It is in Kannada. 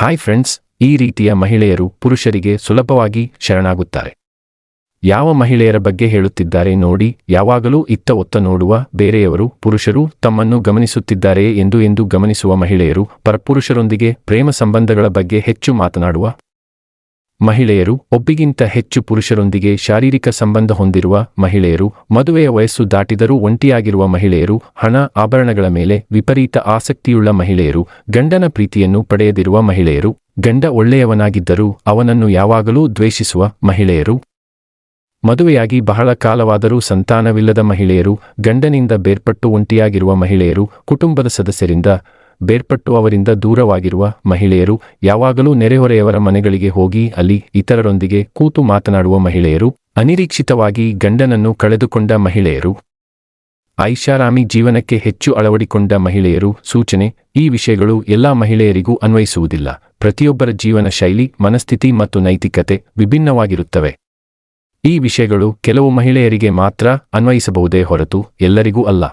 ಹಾಯ್ ಫ್ರೆಂಡ್ಸ್, ಈ ರೀತಿಯ ಮಹಿಳೆಯರು ಪುರುಷರಿಗೆ ಸುಲಭವಾಗಿ ಶರಣಾಗುತ್ತಾರೆ. ಯಾವ ಮಹಿಳೆಯರ ಬಗ್ಗೆ ಹೇಳುತ್ತಿದ್ದಾರೆ ನೋಡಿ. ಯಾವಾಗಲೂ ಇತ್ತ ಒತ್ತ ನೋಡುವ, ಬೇರೆಯವರು ಪುರುಷರು ತಮ್ಮನ್ನು ಗಮನಿಸುತ್ತಿದ್ದಾರೆಯೇ ಎಂದು ಗಮನಿಸುವ ಮಹಿಳೆಯರು, ಪರಪುರುಷರೊಂದಿಗೆ ಪ್ರೇಮ ಸಂಬಂಧಗಳ ಬಗ್ಗೆ ಹೆಚ್ಚು ಮಾತನಾಡುವ ಮಹಿಳೆಯರು, ಒಬ್ಬಿಗಿಂತ ಹೆಚ್ಚು ಪುರುಷರೊಂದಿಗೆ ಶಾರೀರಿಕ ಸಂಬಂಧ ಹೊಂದಿರುವ ಮಹಿಳೆಯರು, ಮದುವೆಯ ವಯಸ್ಸು ದಾಟಿದರೂ ಒಂಟಿಯಾಗಿರುವ ಮಹಿಳೆಯರು, ಹಣ ಆಭರಣಗಳ ಮೇಲೆ ವಿಪರೀತ ಆಸಕ್ತಿಯುಳ್ಳ ಮಹಿಳೆಯರು, ಗಂಡನ ಪ್ರೀತಿಯನ್ನು ಪಡೆಯದಿರುವ ಮಹಿಳೆಯರು, ಗಂಡ ಒಳ್ಳೆಯವನಾಗಿದ್ದರೂ ಅವನನ್ನು ಯಾವಾಗಲೂ ದ್ವೇಷಿಸುವ ಮಹಿಳೆಯರು, ಮದುವೆಯಾಗಿ ಬಹಳ ಕಾಲವಾದರೂ ಸಂತಾನವಿಲ್ಲದ ಮಹಿಳೆಯರು, ಗಂಡನಿಂದ ಬೇರ್ಪಟ್ಟು ಒಂಟಿಯಾಗಿರುವ ಮಹಿಳೆಯರು, ಕುಟುಂಬದ ಸದಸ್ಯರಿಂದ ಬೇರ್ಪಟ್ಟು ಅವರಿಂದ ದೂರವಾಗಿರುವ ಮಹಿಳೆಯರು, ಯಾವಾಗಲೂ ನೆರೆಹೊರೆಯವರ ಮನೆಗಳಿಗೆ ಹೋಗಿ ಅಲ್ಲಿ ಇತರರೊಂದಿಗೆ ಕೂತು ಮಾತನಾಡುವ ಮಹಿಳೆಯರು, ಅನಿರೀಕ್ಷಿತವಾಗಿ ಗಂಡನನ್ನು ಕಳೆದುಕೊಂಡ ಮಹಿಳೆಯರು, ಐಷಾರಾಮಿ ಜೀವನಕ್ಕೆ ಹೆಚ್ಚು ಅಳವಡಿಕೊಂಡ ಮಹಿಳೆಯರು. ಸೂಚನೆ: ಈ ವಿಷಯಗಳು ಎಲ್ಲಾ ಮಹಿಳೆಯರಿಗೂ ಅನ್ವಯಿಸುವುದಿಲ್ಲ. ಪ್ರತಿಯೊಬ್ಬರ ಜೀವನ ಶೈಲಿ, ಮನಸ್ಥಿತಿ ಮತ್ತು ನೈತಿಕತೆ ವಿಭಿನ್ನವಾಗಿರುತ್ತವೆ. ಈ ವಿಷಯಗಳು ಕೆಲವು ಮಹಿಳೆಯರಿಗೆ ಮಾತ್ರ ಅನ್ವಯಿಸಬಹುದೇ ಹೊರತು ಎಲ್ಲರಿಗೂ ಅಲ್ಲ.